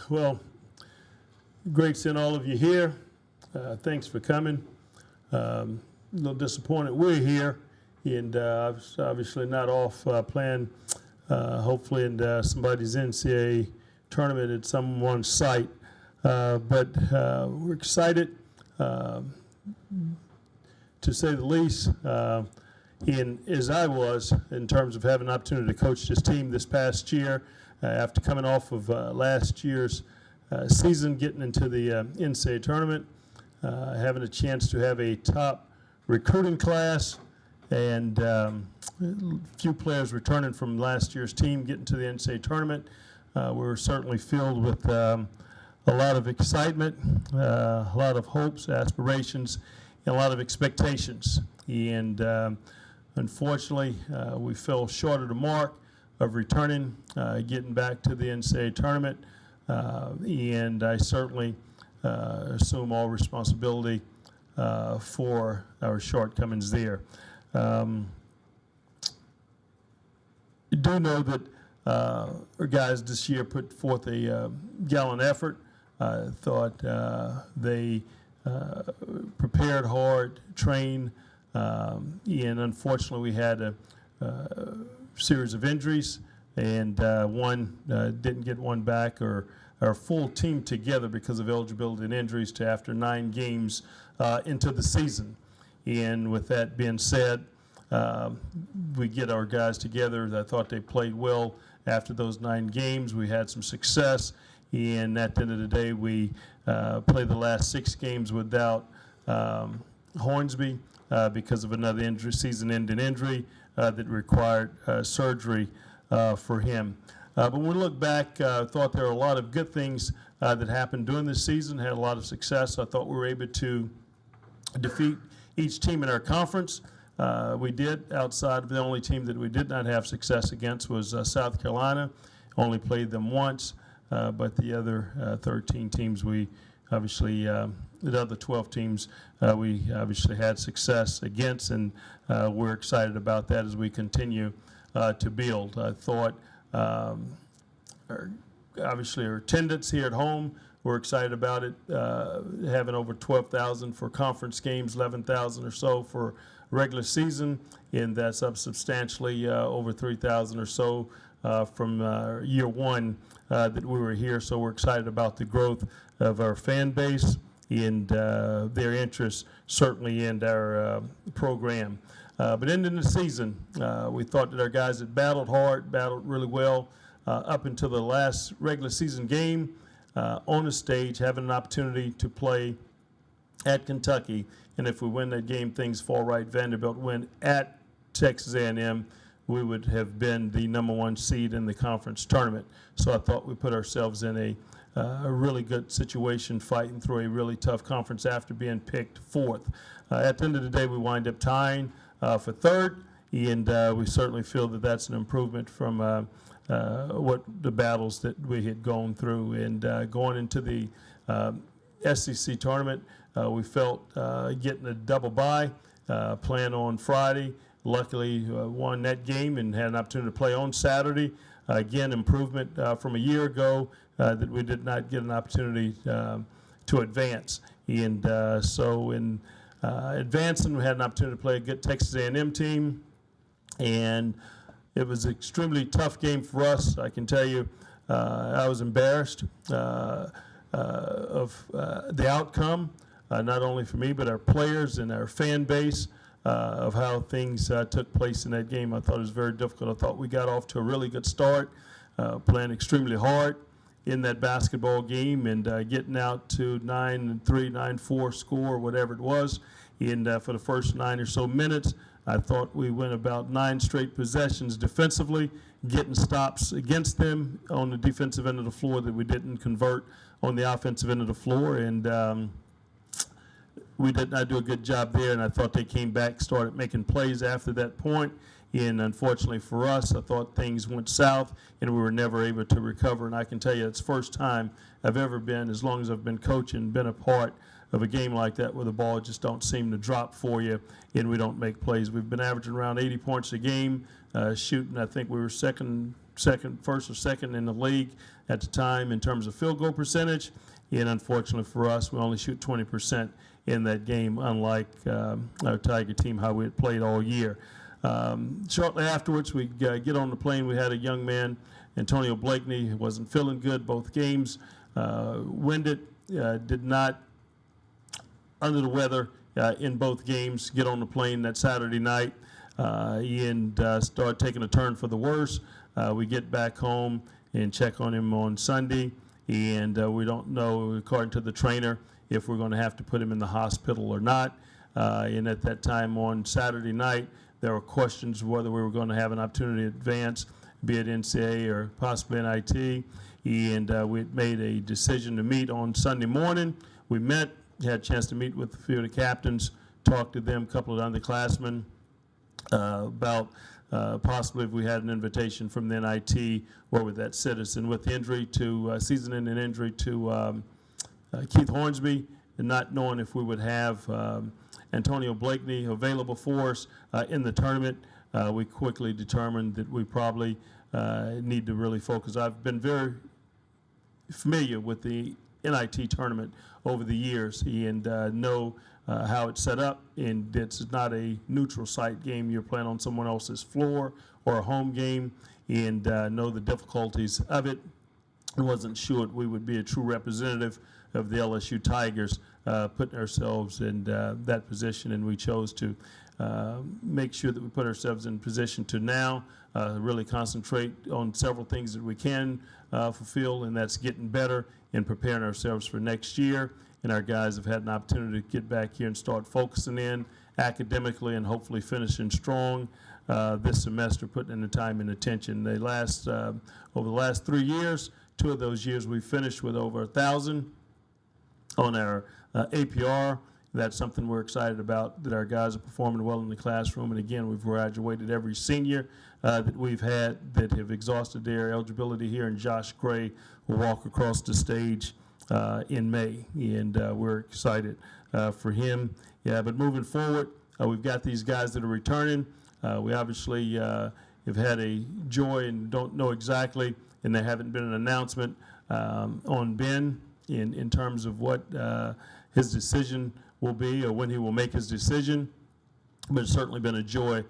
Well, great seeing all of you here. Thanks for coming. A little disappointed we're here, and obviously not off playing, hopefully, in somebody's NCAA tournament at someone's site. But we're excited, to say the least, as I was, in terms of having an opportunity to coach this team this past year, after coming off of last year's season, getting into the NCAA tournament, having a chance to have a top recruiting class, and a few players returning from last year's team getting to the NCAA tournament. We're certainly filled with a lot of excitement, a lot of hopes, aspirations, and a lot of expectations. And unfortunately, we fell short of the mark of returning, getting back to the NCAA tournament, and I certainly assume all responsibility for our shortcomings there. I do know that our guys this year put forth a gallant effort. I thought they prepared hard, trained, and unfortunately we had a series of injuries, and one didn't get one back, or our full team together because of eligibility and injuries to after 9 games into the season. And with that being said, we get our guys together. I thought they played well after those 9 games. We had some success, and at the end of the day, we played the last 6 games without Hornsby because of another injury, season-ending injury that required surgery for him. But when we look back, I thought there were a lot of good things that happened during this season, had a lot of success. I thought we were able to defeat each team in our conference. We did, outside of the only team that we did not have success against was South Carolina. Only played them once, but the other 13 teams we obviously, the other 12 teams we obviously had success against, and we're excited about that as we continue to build. I thought obviously our attendance here at home, we're excited about it, having over 12,000 for conference games, 11,000 or so for regular season, and that's up substantially, over 3,000 or so from year one that we were here. So we're excited about the growth of our fan base and their interest certainly in our program. But ending the season, we thought that our guys had battled hard, battled really well up until the last regular season game on the stage, having an opportunity to play at Kentucky. And if we win that game, things fall right. Vanderbilt win at Texas A&M, we would have been the #1 seed in the conference tournament. So I thought we put ourselves in a really good situation, fighting through a really tough conference after being picked 4th. At the end of the day, we wind up tying for 3rd, and we certainly feel that that's an improvement from what the battles that we had gone through. And going into the SEC tournament, we felt getting a double bye, playing on Friday. Luckily, won that game and had an opportunity to play on Saturday. Again, improvement from a year ago that we did not get an opportunity to advance. And so in advancing, we had an opportunity to play a good Texas A&M team, and it was an extremely tough game for us. I can tell you, I was embarrassed of the outcome, not only for me, but our players and our fan base, of how things took place in that game. I thought it was very difficult. I thought we got off to a really good start, playing extremely hard in that basketball game, and getting out to 9-3, 9-4 score, whatever it was. And for the first 9 or so minutes, I thought we went about 9 straight possessions defensively, getting stops against them on the defensive end of the floor that we didn't convert on the offensive end of the floor. And we did not do a good job there, and I thought they came back, started making plays after that point. And unfortunately for us, I thought things went south, and we were never able to recover. And I can tell you, it's the first time I've ever been, as long as I've been coaching, been a part of a game like that where the ball just don't seem to drop for you and we don't make plays. We've been averaging around 80 points a game shooting. I think we were first or second in the league at the time in terms of field goal percentage. And unfortunately for us, we only shoot 20% in that game, unlike our Tiger team, how we had played all year. Shortly afterwards, we get on the plane. We had a young man, Antonio Blakeney, who wasn't feeling good both games. Winded, did not, under the weather in both games, get on the plane that Saturday night and start taking a turn for the worse. We get back home and check on him on Sunday, and we don't know, according to the trainer, if we're going to have to put him in the hospital or not. And at that time on Saturday night, there were questions whether we were going to have an opportunity to advance, be it NCAA or possibly NIT. And we had made a decision to meet on Sunday morning. We met, had a chance to meet with a few of the captains, talked to them, a couple of underclassmen about possibly if we had an invitation from the NIT, where would that sit us? And with the injury to, season-ending injury to Keith Hornsby, and not knowing if we would have Antonio Blakeney available for us in the tournament, we quickly determined that we probably need to really focus. I've been very familiar with the NIT tournament over the years and know how it's set up, and it's not a neutral site game. You're playing on someone else's floor or a home game, and know the difficulties of it. I wasn't sure we would be a true representative of the LSU Tigers, putting ourselves in that position, and we chose to make sure that we put ourselves in position to now really concentrate on several things that we can fulfill, and that's getting better and preparing ourselves for next year. And our guys have had an opportunity to get back here and start focusing in academically and hopefully finishing strong this semester, putting in the time and attention. They last over the last 3 years, 2 of those years we finished with over 1,000 on our APR. That's something we're excited about, that our guys are performing well in the classroom. And again, we've graduated every senior that we've had that have exhausted their eligibility here, and Josh Gray will walk across the stage in May, and we're excited for him. Yeah, but moving forward, we've got these guys that are returning. We obviously have had a joy and don't know exactly, and there haven't been an announcement on Ben in terms of what his decision will be or when he will make his decision. But it's certainly been a joy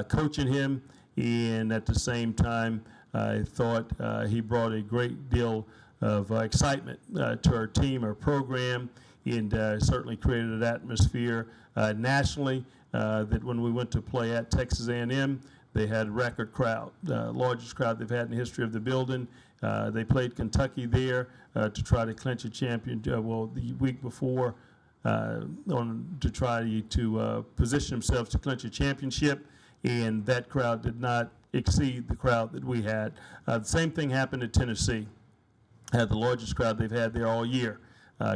coaching him, and at the same time, I thought he brought a great deal of excitement to our team, our program, and certainly created an atmosphere nationally that when we went to play at Texas A&M, they had a record crowd, largest crowd they've had in the history of the building. They played Kentucky there to try to clinch a well, the week before, to try to position themselves to clinch a championship, and that crowd did not exceed the crowd that we had. The same thing happened at Tennessee. Had the largest crowd they've had there all year.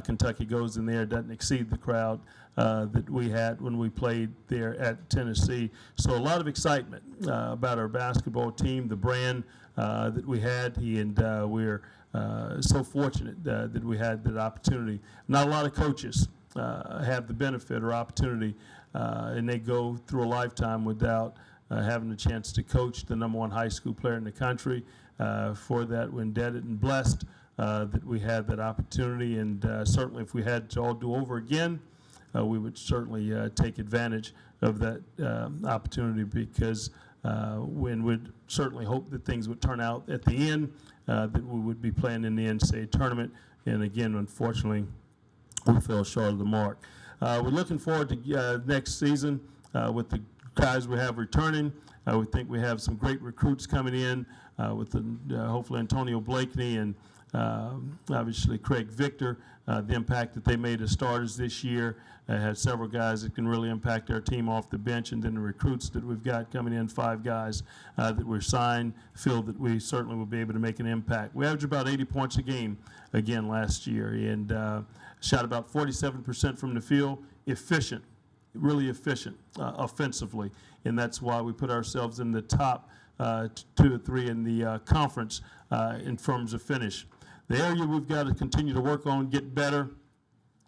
Kentucky goes in there, doesn't exceed the crowd that we had when we played there at Tennessee. So a lot of excitement about our basketball team, the brand that we had, and we're so fortunate that we had that opportunity. Not a lot of coaches have the benefit or opportunity, and they go through a lifetime without having the chance to coach the #1 high school player in the country. For that, we're indebted and blessed that we had that opportunity, and certainly if we had to all do over again, we would certainly take advantage of that opportunity, because when we'd certainly hope that things would turn out at the end, that we would be playing in the NCAA tournament. And again, unfortunately, we fell short of the mark. We're looking forward to next season with the guys we have returning. We think we have some great recruits coming in with hopefully Antonio Blakeney and obviously Craig Victor. The impact that they made as starters this year had several guys that can really impact our team off the bench, and then the recruits that we've got coming in, 5 guys that were signed, feel that we certainly will be able to make an impact. We averaged about 80 points a game again last year, and shot about 47% from the field. Efficient, really efficient offensively, and that's why we put ourselves in the top 2 or 3 in the conference in terms of finish. The area we've got to continue to work on, get better.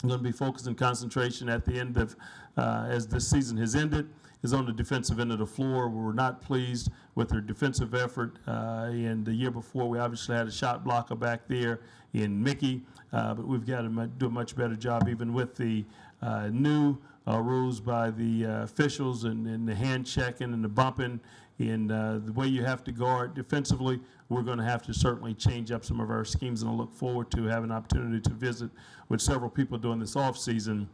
I'm going to be focused on concentration at the end of, as this season has ended, is on the defensive end of the floor. We were not pleased with their defensive effort. And the year before, we obviously had a shot blocker back there in Mickey, but we've got to do a much better job, even with the new rules by the officials and the hand checking and the bumping and the way you have to guard defensively. We're going to have to certainly change up some of our schemes, and I look forward to having an opportunity to visit with several people during this off season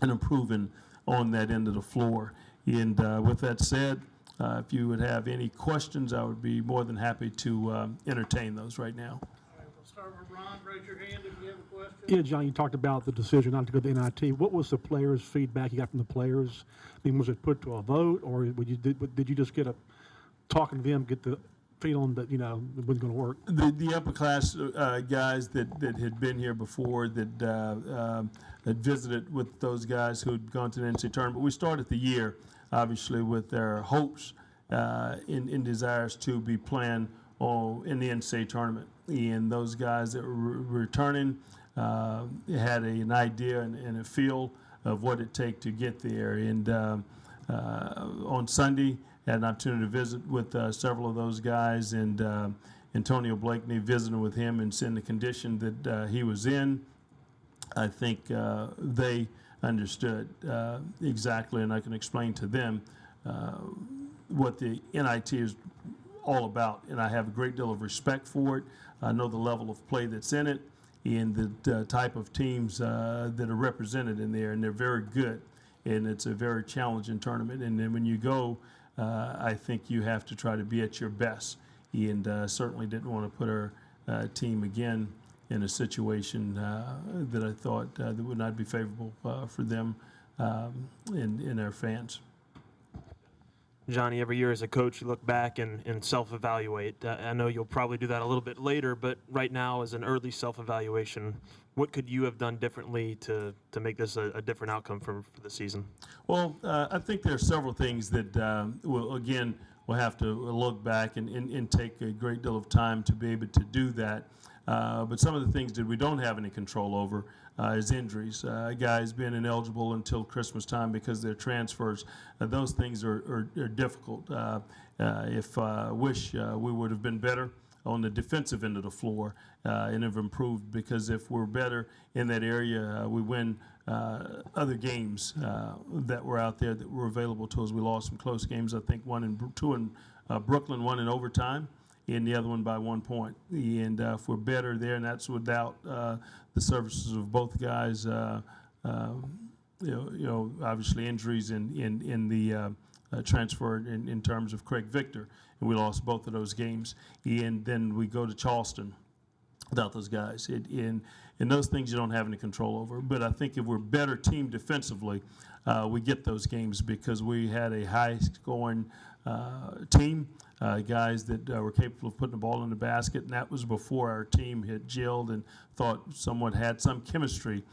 and improving on that end of the floor. And with that said, if you would have any questions, I would be more than happy to entertain those right now. All right, we'll start with Ron. Raise your hand if you have a question. Yeah, John, you talked about the decision not to go to the NIT. What was the players' feedback you got from the players? I mean, was it put to a vote, or did you just get a talking to them, get the feeling that, it wasn't going to work? The upper class guys that had been here before, that had visited with those guys who had gone to the NCAA tournament. We started the year, obviously, with their hopes and desires to be playing in the NCAA tournament. And those guys that were returning had an idea and a feel of what it take to get there. And on Sunday, had an opportunity to visit with several of those guys, and Antonio Blakeney visiting with him and seeing the condition that he was in. I think they understood exactly, and I can explain to them what the NIT is all about, and I have a great deal of respect for it. I know the level of play that's in it and the type of teams that are represented in there, and they're very good, and it's a very challenging tournament. And then when you go, I think you have to try to be at your best, and certainly didn't want to put our team again in a situation that I thought that would not be favorable for them and their fans. Johnny, every year as a coach, you look back and self-evaluate. I know you'll probably do that a little bit later, but right now, as an early self-evaluation, what could you have done differently to make this a different outcome for the season? Well, I think there are several things that we'll have to look back and take a great deal of time to be able to do that. But some of the things that we don't have any control over is injuries. Guys being ineligible until Christmas time because of their transfers. Those things are difficult. If wish we would have been better on the defensive end of the floor and have improved, because if we're better in that area, we win other games that were out there that were available to us. We lost some close games. I think two in Brooklyn, one in overtime, and the other one by 1 point. And if we're better there, and that's without the services of both guys, obviously injuries in the transfer in terms of Craig Victor, and we lost both of those games. And then we go to Charleston without those guys. And those things you don't have any control over. But I think if we're a better team defensively, we get those games because we had a high-scoring team, guys that were capable of putting the ball in the basket, and that was before our team had gelled and thought somewhat had some chemistry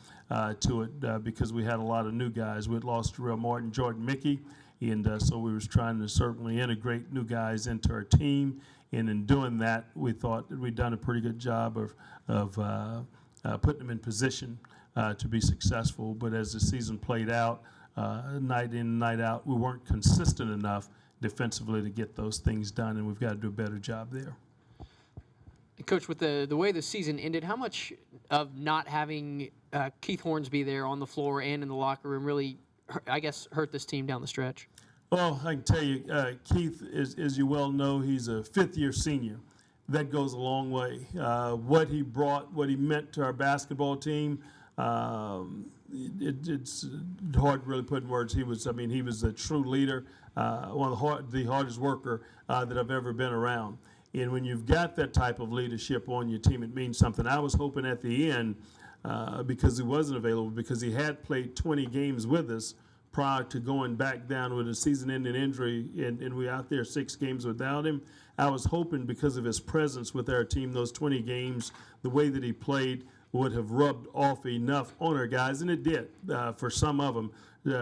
to it because we had a lot of new guys. We had lost Terrell Martin, Jordan Mickey, and so we was trying to certainly integrate new guys into our team. And in doing that, we thought that we'd done a pretty good job of putting them in position to be successful. But as the season played out, night in, night out, we weren't consistent enough defensively to get those things done, and we've got to do a better job there. Coach, with the way the season ended, how much of not having Keith Hornsby there on the floor and in the locker room really, I guess, hurt this team down the stretch? Well, I can tell you, Keith, as you well know, he's a fifth-year senior. That goes a long way. What he brought, what he meant to our basketball team, it's hard to really put in words. He was a true leader, one of the hardest worker that I've ever been around. And when you've got that type of leadership on your team, it means something. I was hoping at the end, because he wasn't available, because he had played 20 games with us prior to going back down with a season-ending injury, and we out there 6 games without him. I was hoping because of his presence with our team, those 20 games, the way that he played would have rubbed off enough on our guys, and it did for some of them.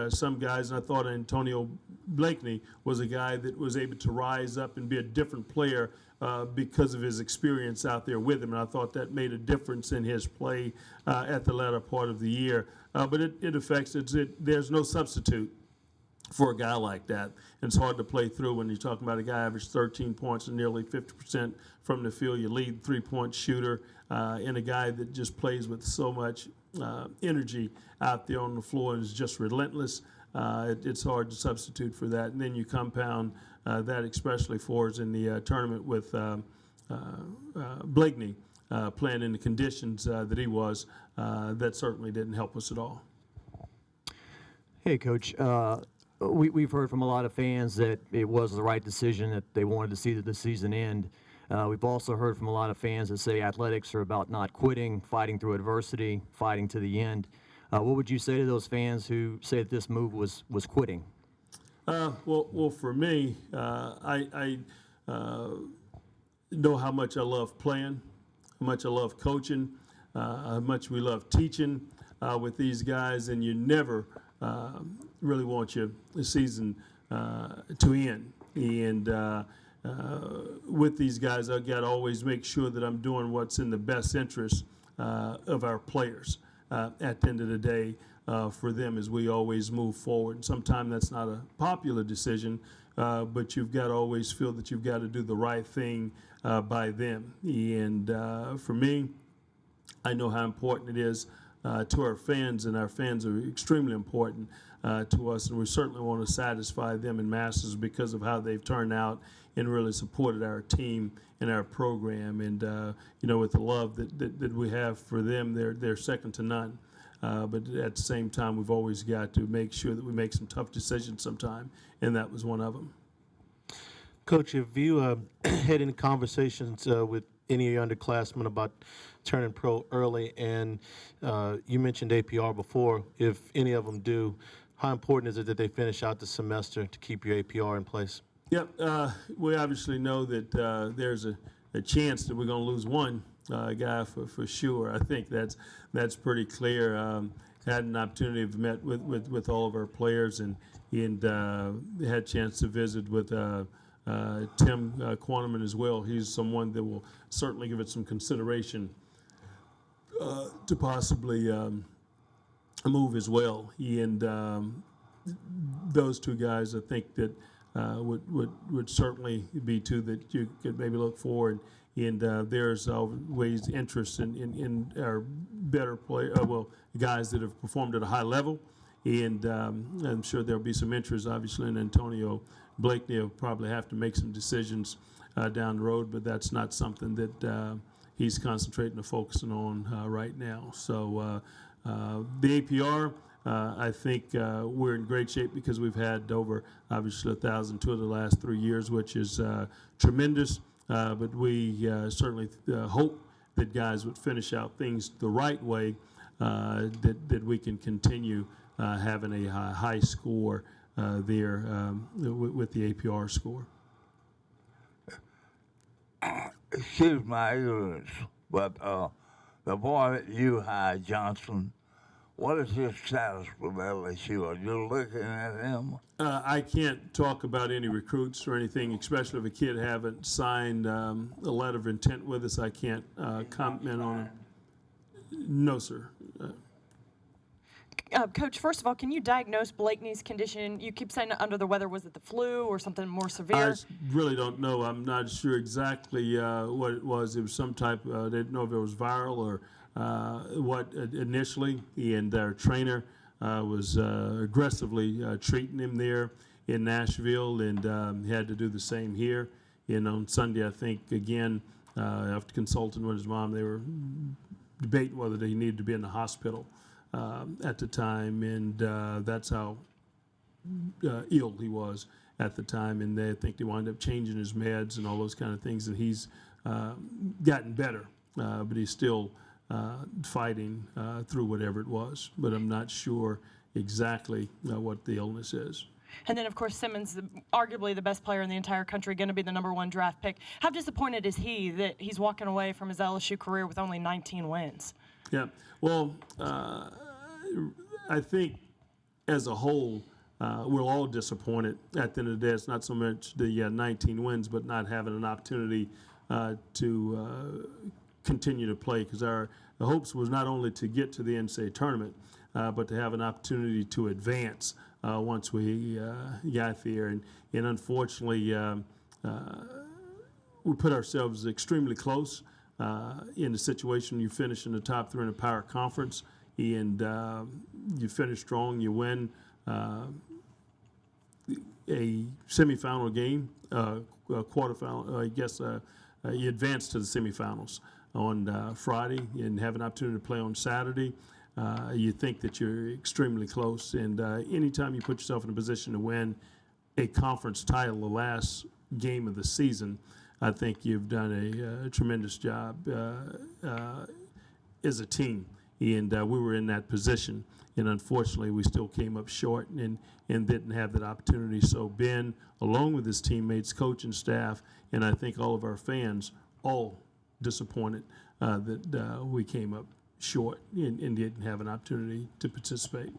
Some guys, and I thought Antonio Blakeney was a guy that was able to rise up and be a different player because of his experience out there with him, and I thought that made a difference in his play at the latter part of the year. But it affects it. There's no substitute for a guy like that. And it's hard to play through when you're talking about a guy averaged 13 points and nearly 50% from the field, your lead three-point shooter, and a guy that just plays with so much energy out there on the floor and is just relentless. It's hard to substitute for that. And then you compound that, especially for us in the tournament with Blakeney playing in the conditions that he was. That certainly didn't help us at all. Hey, Coach. We've heard from a lot of fans that it was the right decision, that they wanted to see the season end. We've also heard from a lot of fans that say athletics are about not quitting, fighting through adversity, fighting to the end. What would you say to those fans who say that this move was quitting? Well, for me, I know how much I love playing, how much I love coaching, how much we love teaching with these guys, and you never really want your season to end. And with these guys, I've got to always make sure that I'm doing what's in the best interest of our players at the end of the day for them as we always move forward. And sometimes that's not a popular decision, but you've got to always feel that you've got to do the right thing by them. And for me, I know how important it is to our fans, and our fans are extremely important to us, and we certainly want to satisfy them in masses because of how they've turned out and really supported our team and our program. And with the love that we have for them, they're second to none. But at the same time, we've always got to make sure that we make some tough decisions sometime, and that was one of them. Coach, have you had any conversations with any of your underclassmen about turning pro early? And you mentioned APR before. If any of them do, how important is it that they finish out the semester to keep your APR in place? Yep, we obviously know that there's a chance that we're going to lose one guy for sure. I think that's pretty clear. Had an opportunity to met with all of our players and had a chance to visit with Tim Quanterman as well. He's someone that will certainly give it some consideration to possibly move as well. And those two guys, I think that would certainly be two that you could maybe look for. And there's always interest in our better guys that have performed at a high level. And I'm sure there'll be some interest, obviously, in Antonio Blakeney. Will probably have to make some decisions down the road, but that's not something that he's concentrating or focusing on right now. So the APR, I think we're in great shape because we've had over, obviously, 1,002 of the last 3 years, which is tremendous. But we certainly hope that guys would finish out things the right way, that we can continue having a high score there with the APR score. Excuse my ignorance, but the boy that you hired, Johnson, what is his status with LSU? Are you looking at him? I can't talk about any recruits or anything, especially if a kid haven't signed a letter of intent with us. I can't comment on it. No, sir. Coach, first of all, can you diagnose Blakeney's condition? You keep saying under the weather. Was it the flu or something more severe? I really don't know. I'm not sure exactly what it was. It was some type, I didn't know if it was viral or what initially. And our trainer was aggressively treating him there in Nashville, and he had to do the same here. And on Sunday, I think, again, after consulting with his mom, they were debating whether he needed to be in the hospital at the time, and that's how ill he was at the time. And they think they wound up changing his meds and all those kind of things, and he's gotten better, but he's still fighting through whatever it was. But I'm not sure exactly what the illness is. And then, of course, Simmons, arguably the best player in the entire country, going to be the #1 draft pick. How disappointed is he that he's walking away from his LSU career with only 19 wins? Yeah, well, I think as a whole, we're all disappointed at the end of the day. It's not so much the 19 wins, but not having an opportunity to continue to play, because the hopes was not only to get to the NCAA tournament, but to have an opportunity to advance once we got there. And unfortunately, we put ourselves extremely close in the situation. You finish in the top 3 in the Power Conference, and you finish strong, you win a semifinal game, a quarterfinal, you advance to the semifinals on Friday and have an opportunity to play on Saturday. You think that you're extremely close, and anytime you put yourself in a position to win a conference title, the last game of the season, I think you've done a tremendous job as a team, and we were in that position, and unfortunately we still came up short and didn't have that opportunity. So Ben, along with his teammates, coach and staff, and I think all of our fans, all disappointed that we came up short and didn't have an opportunity to participate.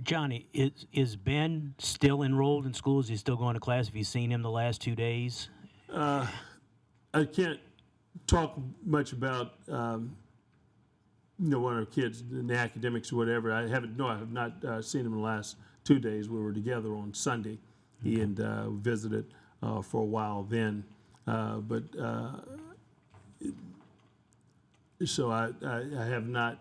Johnny, is Ben still enrolled in school? Is he still going to class? Have you seen him the last 2 days? I can't talk much about one of our kids in the academics or whatever. I have not seen him in the last 2 days. We were together on Sunday and visited for a while then. So I have not.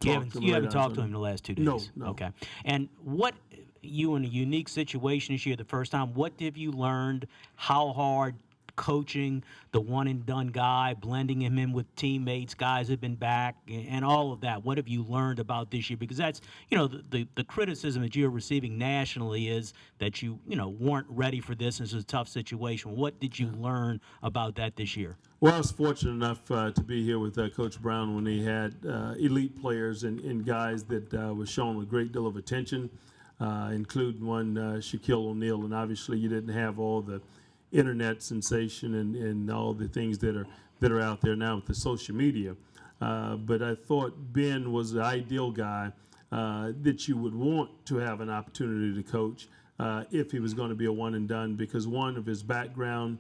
You haven't talked to him in the last 2 days? No. Okay. And what, you in a unique situation this year, the first time, what have you learned? How hard coaching the one-and-done guy, blending him in with teammates, guys have been back, and all of that? What have you learned about this year? Because that's, the criticism that you're receiving nationally is that you weren't ready for this, and it's a tough situation. What did you learn about that this year? Well, I was fortunate enough to be here with Coach Brown when he had elite players and guys that was shown a great deal of attention, including one, Shaquille O'Neal. And obviously you didn't have all the internet sensation and all the things that are out there now with the social media. But I thought Ben was the ideal guy that you would want to have an opportunity to coach if he was going to be a one and done, because one of his background,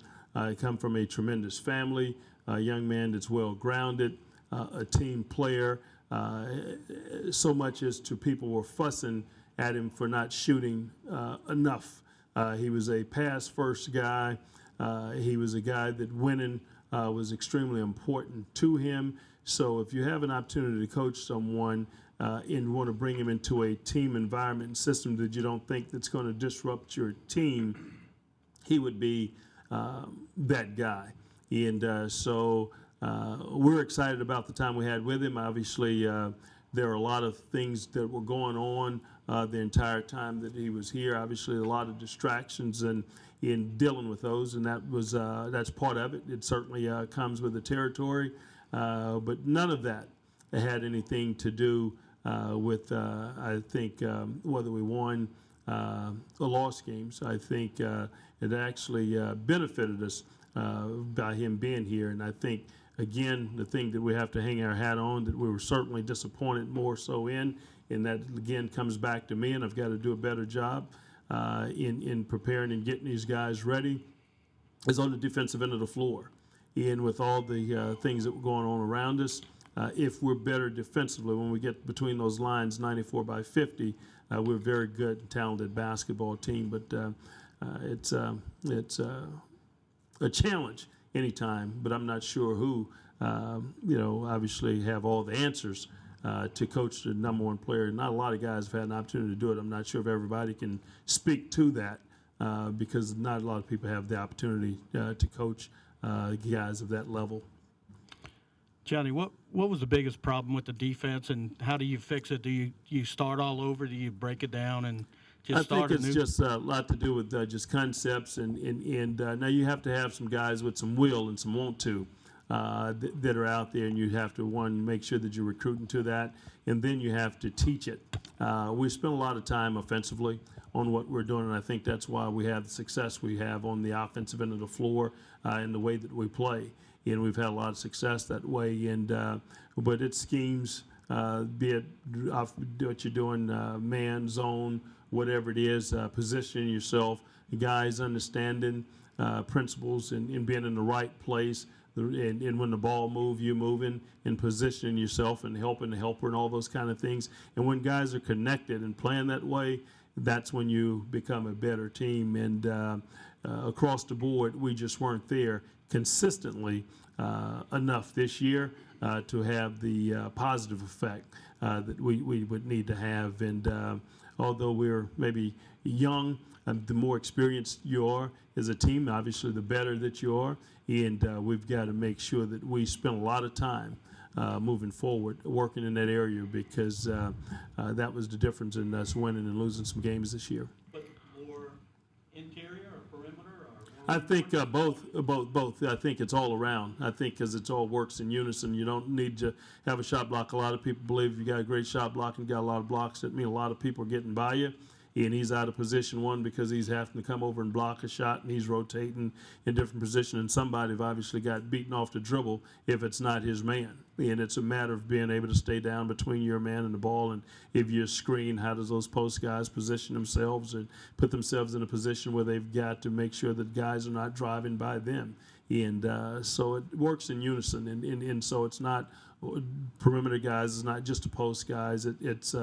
come from a tremendous family, a young man that's well grounded, a team player, so much as to people were fussing at him for not shooting enough. He was a pass-first guy. He was a guy that winning was extremely important to him. So if you have an opportunity to coach someone and want to bring him into a team environment and system that you don't think that's going to disrupt your team, he would be that guy. And so we're excited about the time we had with him. Obviously, there are a lot of things that were going on the entire time that he was here. Obviously, a lot of distractions and in dealing with those, and that's part of it. It certainly comes with the territory, but none of that had anything to do with, I think, whether we won or lost games. I think it actually benefited us by him being here, and I think, again, the thing that we have to hang our hat on, that we were certainly disappointed more so in, and that, again, comes back to me, and I've got to do a better job in preparing and getting these guys ready, is on the defensive end of the floor. And with all the things that were going on around us, if we're better defensively, when we get between those lines, 94 by 50, we're a very good and talented basketball team. But it's a challenge anytime, but I'm not sure who, obviously have all the answers to coach the number one player. Not a lot of guys have had an opportunity to do it. I'm not sure if everybody can speak to that because not a lot of people have the opportunity to coach guys of that level. Johnny, what was the biggest problem with the defense, and how do you fix it? Do you start all over? Do you break it down and just start I think it's just a lot to do with just concepts, and now you have to have some guys with some will and some want to that are out there, and you have to, one, make sure that you're recruiting to that, and then you have to teach it. We spend a lot of time offensively on what we're doing, and I think that's why we have the success we have on the offensive end of the floor and the way that we play. And we've had a lot of success that way. And but it's schemes, be it what you're doing, man, zone, whatever it is, positioning yourself, guys understanding principles and being in the right place. And when the ball moves, you moving and positioning yourself and helping the helper and all those kind of things. And when guys are connected and playing that way, that's when you become a better team. And across the board, we just weren't there consistently enough this year to have the positive effect that we would need to have. And although we're maybe young, the more experienced you are as a team, obviously the better that you are. And we've got to make sure that we spend a lot of time moving forward, working in that area, because that was the difference in us winning and losing some games this year. But more interior or perimeter? I think both. I think it's all around. I think because it all works in unison. You don't need to have a shot block. A lot of people believe if you got a great shot block and got a lot of blocks, that means a lot of people are getting by you. And he's out of position one because he's having to come over and block a shot, and he's rotating in different position. And somebody have obviously got beaten off the dribble if it's not his man. And it's a matter of being able to stay down between your man and the ball. And if you screen, how does those post guys position themselves and put themselves in a position where they've got to make sure that guys are not driving by them. And so it works in unison. And so it's not perimeter guys, it's not just the post guys. It's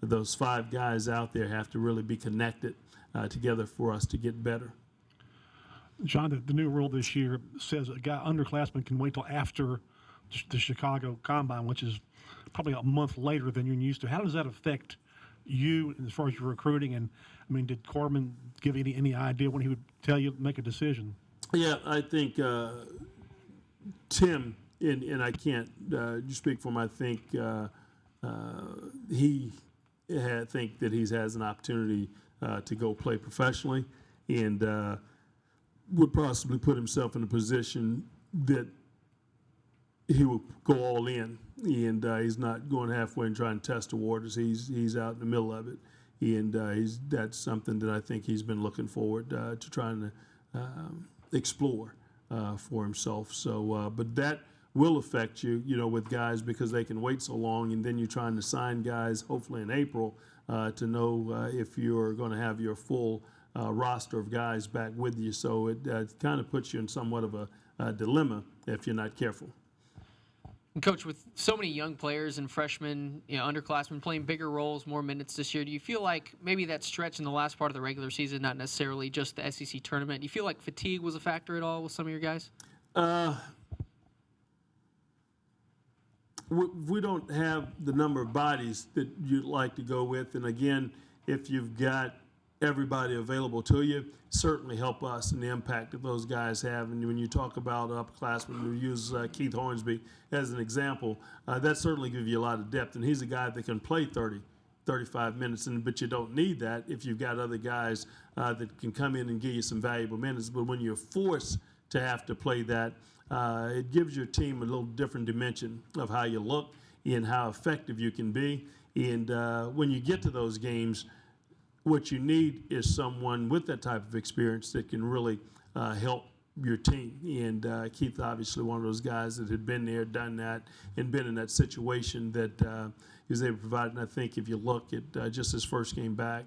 those five guys out there have to really be connected together for us to get better. John, the new rule this year says a guy underclassman can wait till after the Chicago Combine, which is probably a month later than you're used to. How does that affect you as far as your recruiting? And I mean, did Corbin give any idea when he would tell you to make a decision? Yeah, I think Tim, and I can't speak for him, I think he think that he has an opportunity to go play professionally, and would possibly put himself in a position that he will go all in, and he's not going halfway and trying to test the waters. He's out in the middle of it, and that's something that I think he's been looking forward to trying to explore for himself. So, but that will affect you, with guys because they can wait so long, and then you're trying to sign guys, hopefully in April, to know if you're going to have your full roster of guys back with you. So it kind of puts you in somewhat of a dilemma if you're not careful. And Coach, with so many young players and freshmen, underclassmen playing bigger roles, more minutes this year, do you feel like maybe that stretch in the last part of the regular season, not necessarily just the SEC tournament, do you feel like fatigue was a factor at all with some of your guys? We don't have the number of bodies that you'd like to go with. And again, if you've got everybody available to you, certainly help us in the impact that those guys have. And when you talk about upperclassmen, we use Keith Hornsby as an example, that certainly gives you a lot of depth. And he's a guy that can play 30, 35 minutes, but you don't need that if you've got other guys that can come in and give you some valuable minutes. But when you're forced to have to play that, it gives your team a little different dimension of how you look and how effective you can be. And when you get to those games, what you need is someone with that type of experience that can really help your team. And Keith, obviously, one of those guys that had been there, done that, and been in that situation that he was able to provide. And I think if you look at just his first game back,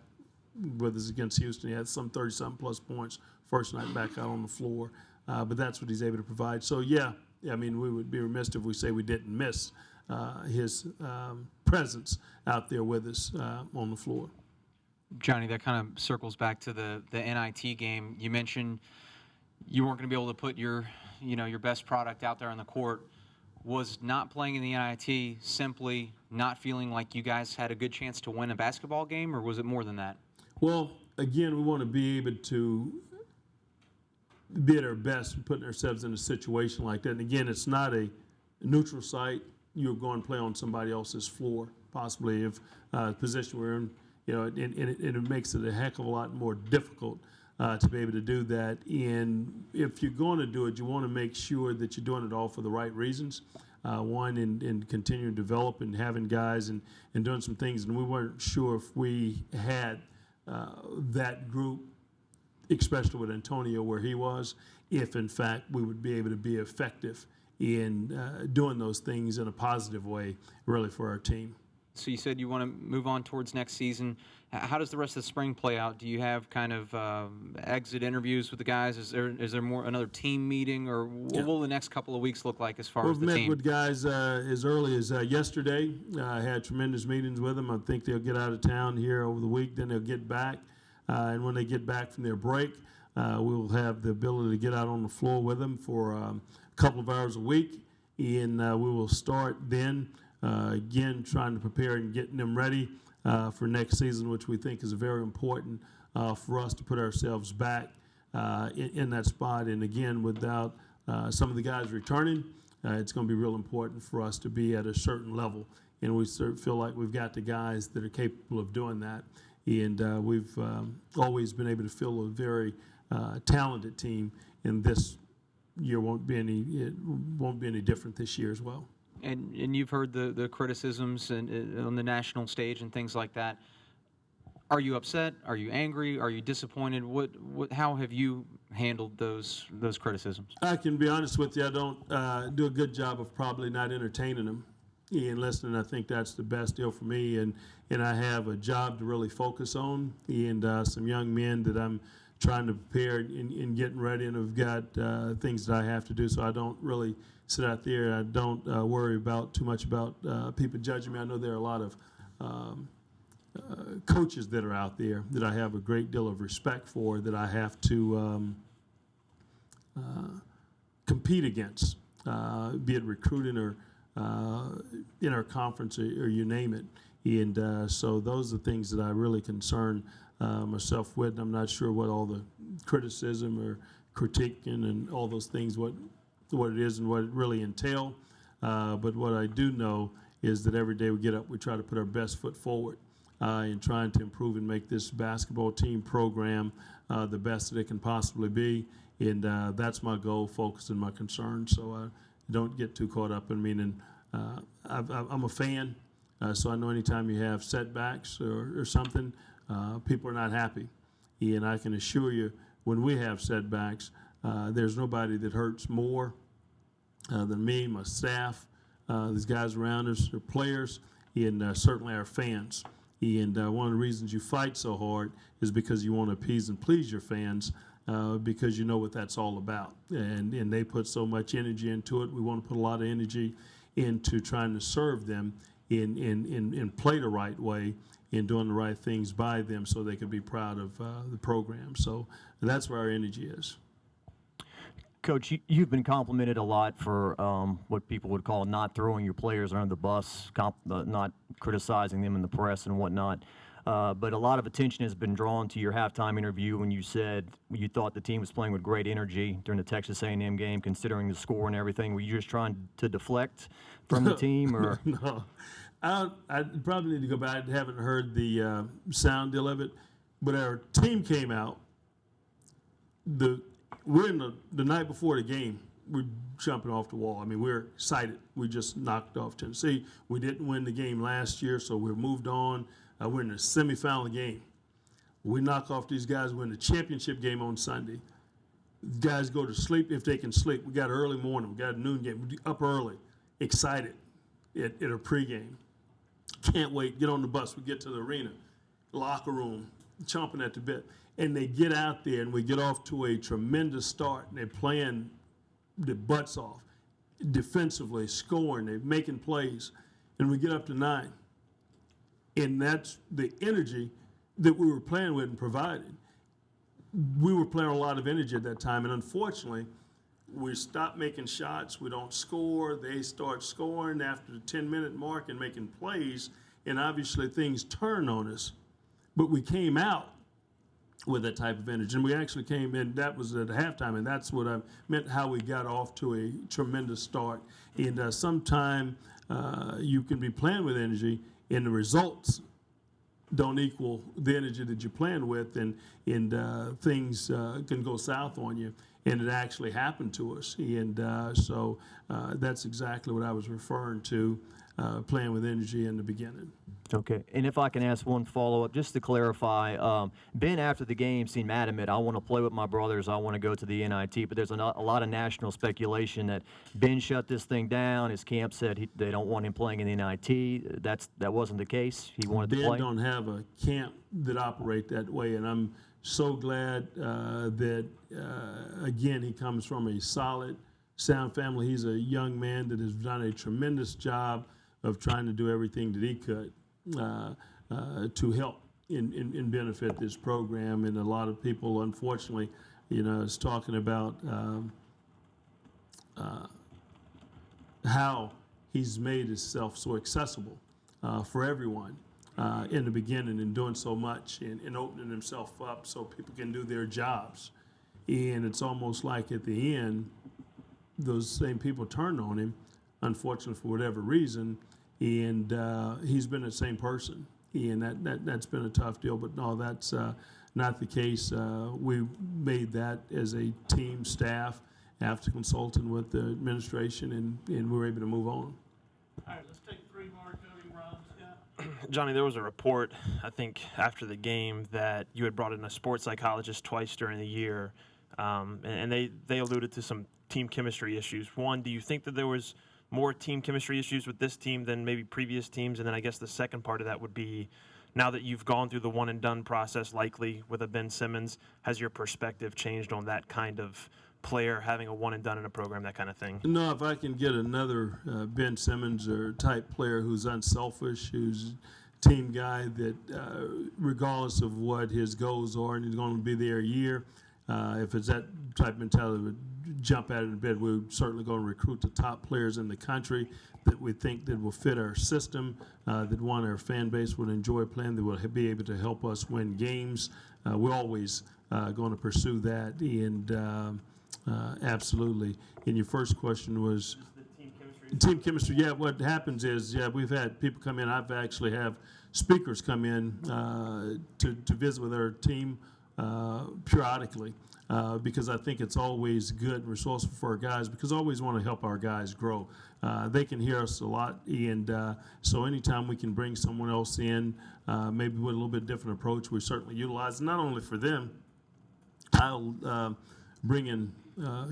whether it's against Houston, he had some 30-something plus points first night back out on the floor. But that's what he's able to provide. So, yeah, I mean, we would be remiss if we say we didn't miss his presence out there with us on the floor. Johnny, that kind of circles back to the NIT game. You mentioned you weren't going to be able to put your best product out there on the court. Was not playing in the NIT simply not feeling like you guys had a good chance to win a basketball game, or was it more than that? Well, again, we want to be able to be at our best and putting ourselves in a situation like that. And again, it's not a neutral site. You're going to play on somebody else's floor, possibly if position we're in. And it makes it a heck of a lot more difficult to be able to do that. And if you're going to do it, you want to make sure that you're doing it all for the right reasons. One, in continuing to develop and having guys and doing some things. And we weren't sure if we had that group, especially with Antonio where he was, if in fact we would be able to be effective in doing those things in a positive way, really, for our team. So you said you want to move on towards next season. How does the rest of the spring play out? Do you have kind of exit interviews with the guys? Is there more another team meeting, or what will the next couple of weeks look like as far as We've the met team? with guys as early as yesterday. I had tremendous meetings with them. I think they'll get out of town here over the week, then they'll get back. And when they get back from their break, we will have the ability to get out on the floor with them for a couple of hours a week. And we will start then, again, trying to prepare and getting them ready for next season, which we think is very important for us to put ourselves back in that spot. And again, without some of the guys returning, it's going to be real important for us to be at a certain level. And we feel like we've got the guys that are capable of doing that. And we've always been able to fill a very talented team, and this year won't be any different this year as well. And you've heard the criticisms on the national stage and things like that. Are you upset? Are you angry? Are you disappointed? How have you handled those criticisms? I can be honest with you. I don't do a good job of probably not entertaining them and listening. I think that's the best deal for me. And I have a job to really focus on, and some young men that I'm trying to prepare and getting ready, and I've got things that I have to do. So I don't really sit out there. I don't worry too much about people judging me. I know there are a lot of coaches that are out there that I have a great deal of respect for, that I have to compete against, be it recruiting or in our conference or you name it. And so those are things that I really concern myself with. And I'm not sure what all the criticism or critiquing and all those things, what it is and what it really entail. But what I do know is that every day we get up, we try to put our best foot forward in trying to improve and make this basketball team program the best that it can possibly be. And that's my goal, focus, and my concern. So I don't get too caught up in meaning I'm a fan. So I know anytime you have setbacks or something, people are not happy. And I can assure you, when we have setbacks, there's nobody that hurts more than me, my staff, these guys around us, our players, and certainly our fans. And one of the reasons you fight so hard is because you want to appease and please your fans, because you know what that's all about. And they put so much energy into it. We want to put a lot of energy into trying to serve them and play the right way and doing the right things by them so they can be proud of the program. So that's where our energy is. Coach, you've been complimented a lot for what people would call not throwing your players under the bus, not criticizing them in the press and whatnot. But a lot of attention has been drawn to your halftime interview when you said you thought the team was playing with great energy during the Texas A&M game, considering the score and everything. Were you just trying to deflect from the team, or? No. I probably need to go back. I haven't heard the sound deal of it. But our team came out. We're in the night before the game. We're jumping off the wall. I mean, we're excited. We just knocked off Tennessee. We didn't win the game last year, so we're moved on. We're in the semifinal game. We knock off these guys. We're in the championship game on Sunday. Guys go to sleep if they can sleep. We got early morning. We got a noon game. We're up early, excited at a pregame. Can't wait. Get on the bus. We get to the arena, locker room, chomping at the bit. And they get out there, and we get off to a tremendous start. And they're playing their butts off, defensively, scoring. They're making plays. And we get up to 9. And that's the energy that we were playing with and provided. We were playing a lot of energy at that time. And unfortunately, we stopped making shots. We don't score. They start scoring after the 10-minute mark and making plays. And obviously, things turn on us. But we came out with that type of energy. And we actually came in, that was at halftime, and that's what I meant, how we got off to a tremendous start. And sometime you can be playing with energy, and the results don't equal the energy that you're playing with, and things can go south on you. and it actually happened to us. And so that's exactly what I was referring to, playing with energy in the beginning. Okay, and if I can ask one follow-up, just to clarify, Ben after the game seemed adamant, I want to play with my brothers, I want to go to the NIT, but there's a lot of national speculation that Ben shut this thing down, his camp said they don't want him playing in the NIT. That wasn't the case, he wanted to Ben play? don't have a camp that operate that way, and I'm so glad that, again, he comes from a solid, sound family. He's a young man that has done a tremendous job of trying to do everything that he could to help in benefit this program. And a lot of people, unfortunately, is talking about how he's made himself so accessible for everyone in the beginning, and doing so much and opening himself up so people can do their jobs. And it's almost like at the end, those same people turned on him, unfortunately for whatever reason, and he's been the same person. And that's been a tough deal, but no, that's not the case. We made that as a team staff after consulting with the administration, and we were able to move on. All right, let's take 3 more. Cody, Rob, Scott. Johnny, there was a report, I think, after the game that you had brought in a sports psychologist twice during the year, and they alluded to some team chemistry issues. One, do you think that there was more team chemistry issues with this team than maybe previous teams? And then I guess the second part of that would be, now that you've gone through the one and done process, likely with a Ben Simmons, has your perspective changed on that kind of player, having a one and done in a program, that kind of thing? No, if I can get another Ben Simmons or type player who's unselfish, who's a team guy that regardless of what his goals are, and he's going to be there a year, if it's that type of mentality, would jump at it in bed. We're certainly going to recruit the top players in the country that we think that will fit our system, that want our fan base would enjoy playing, that will be able to help us win games. We're always going to pursue that, and absolutely. And your first question was team chemistry. Yeah, what happens is, we've had people come in. I've actually have speakers come in to visit with our team periodically. Because I think it's always good and resourceful for our guys, because I always want to help our guys grow. They can hear us a lot, and so anytime we can bring someone else in, maybe with a little bit different approach, we certainly utilize, not only for them. I'll bring in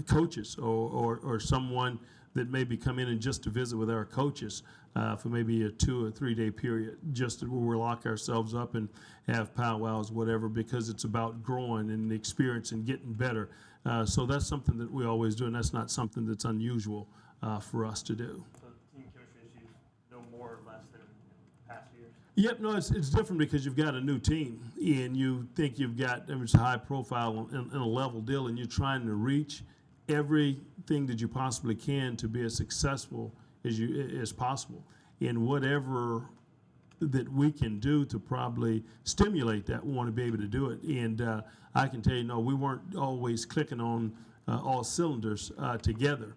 coaches or someone that maybe come in and just to visit with our coaches for maybe a 2 or 3 day period, just where we'll lock ourselves up and have powwows, whatever, because it's about growing and experience and getting better. So that's something that we always do, and that's not something that's unusual for us to do. So team chemistry issues, no more or less than in past years? Yep, no, it's different because you've got a new team, and you think you've got, it's a high profile and a level deal, and you're trying to reach everything that you possibly can to be as successful as possible. And whatever that we can do to probably stimulate that, we want to be able to do it. And I can tell you, no, we weren't always clicking on all cylinders together.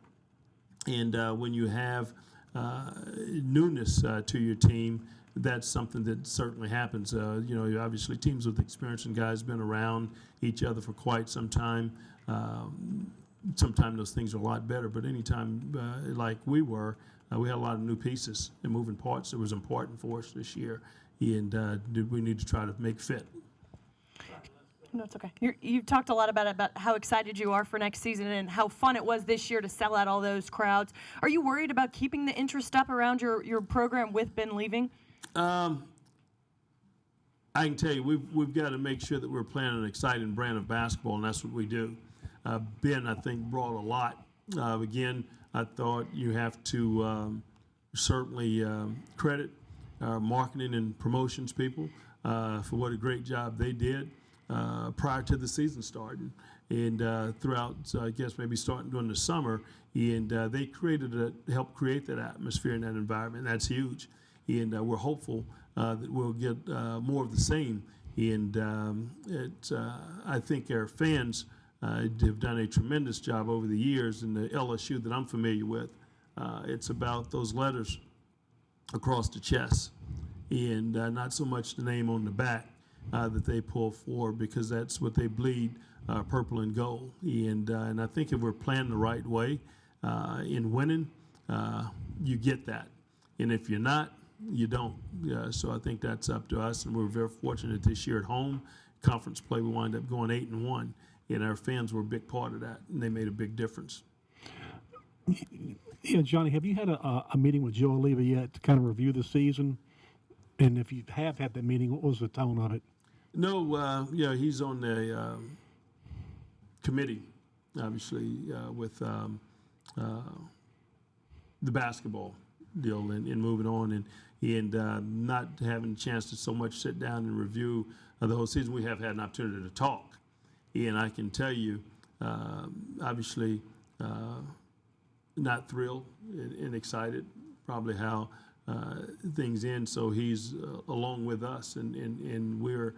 And when you have newness to your team, that's something that certainly happens. Obviously teams with experience and guys been around each other for quite some time. Sometimes those things are a lot better, but anytime like we were, we had a lot of new pieces and moving parts that was important for us this year, and we need to try to make fit. No, it's okay. You've talked a lot about how excited you are for next season and how fun it was this year to sell out all those crowds. Are you worried about keeping the interest up around your program with Ben leaving? I can tell you, we've got to make sure that we're playing an exciting brand of basketball, and that's what we do. Ben, I think, brought a lot. Again, I thought you have to certainly credit our marketing and promotions people for what a great job they did prior to the season starting, and throughout, I guess maybe starting during the summer, and they helped create that atmosphere and that environment. And that's huge, and we're hopeful that we'll get more of the same. And I think our fans have done a tremendous job over the years. In the LSU that I'm familiar with, it's about those letters across the chest, and not so much the name on the back that they pull for, because that's what they bleed purple and gold. And I think if we're playing the right way in winning, you get that. And if you're not, you don't. So I think that's up to us, and we're very fortunate this year at home. Conference play, we wind up going 8-1, and our fans were a big part of that, and they made a big difference. Yeah, Johnny, have you had a meeting with Joe Oliva yet to kind of review the season? And if you have had that meeting, what was the tone of it? No, he's on the committee, obviously, with the basketball deal and moving on, and not having a chance to so much sit down and review the whole season. We have had an opportunity to talk, and I can tell you, obviously, not thrilled and excited, probably how things end. So he's along with us, and we're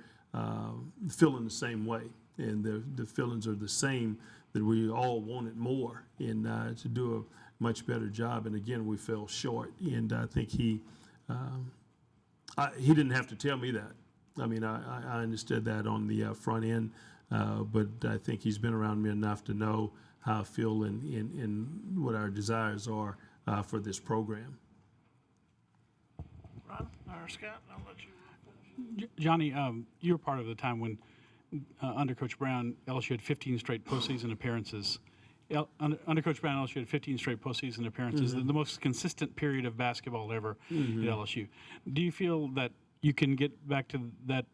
feeling the same way, and the feelings are the same, that we all wanted more and to do a much better job. And again, we fell short, and I think he didn't have to tell me that. I mean, I understood that on the front end, but I think he's been around me enough to know how I feel and what our desires are for this program. Ron or Scott, I'll let you. Johnny, you were part of the time when, under Coach Brown, LSU had 15 straight postseason appearances. Under Coach Brown, LSU had 15 straight postseason appearances, the most consistent period of basketball ever at LSU. Do you feel that you can get back to that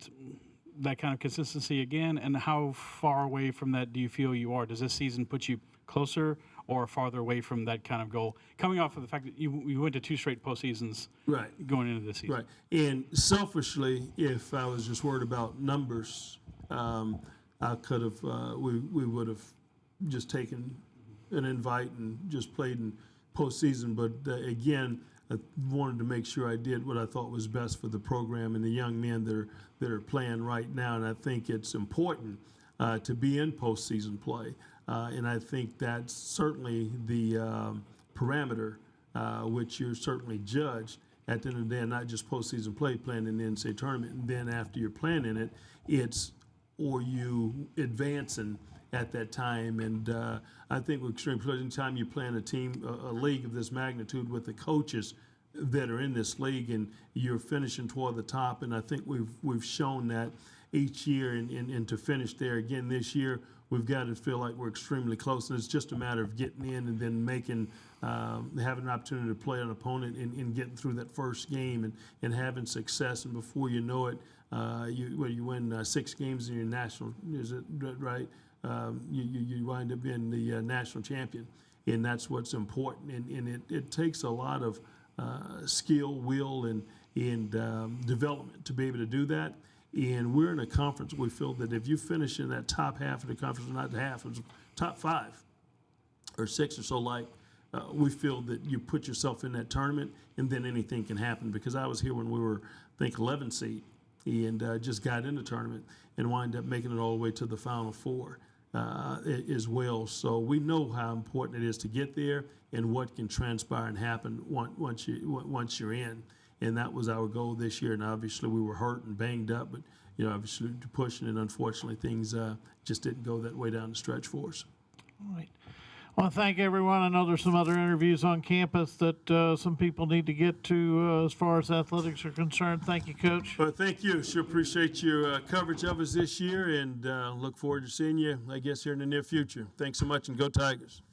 kind of consistency again? And how far away from that do you feel you are? Does this season put you closer or farther away from that kind of goal? Coming off of the fact that you went to 2 straight postseasons going into this season. Right. And selfishly, if I was just worried about numbers, I could have, we would have just taken an invite and just played in postseason. But again, I wanted to make sure I did what I thought was best for the program and the young men that are playing right now. And I think it's important to be in postseason play. And I think that's certainly the parameter which you're certainly judged at the end of the day, not just postseason play, playing in the NCAA tournament. And then after you're playing in it, it's or you advancing at that time. And I think with extreme pleasure, anytime you play in a team, a league of this magnitude with the coaches that are in this league, and you're finishing toward the top. And I think we've shown that each year, and to finish there again this year, we've got to feel like we're extremely close. And it's just a matter of getting in and then making, having an opportunity to play an opponent and getting through that first game and having success. And before you know it, you win 6 games in your national, is it right? You wind up being the national champion, and that's what's important. And it takes a lot of skill, will, and development to be able to do that. And we're in a conference, we feel that if you finish in that top half of the conference, not the half, it's top 5 or 6 or so, we feel that you put yourself in that tournament, and then anything can happen. Because I was here when we were, I think, 11 seed, and just got in the tournament and wind up making it all the way to the Final Four as well. So we know how important it is to get there and what can transpire and happen once you're in. And that was our goal this year. And obviously we were hurt and banged up, but obviously pushing, and unfortunately things just didn't go that way down the stretch for us. All right. I want to thank everyone. I know there's some other interviews on campus that some people need to get to as far as athletics are concerned. Thank you, Coach. Well, thank you. Sure appreciate your coverage of us this year, and look forward to seeing you, I guess, here in the near future. Thanks so much, and go Tigers.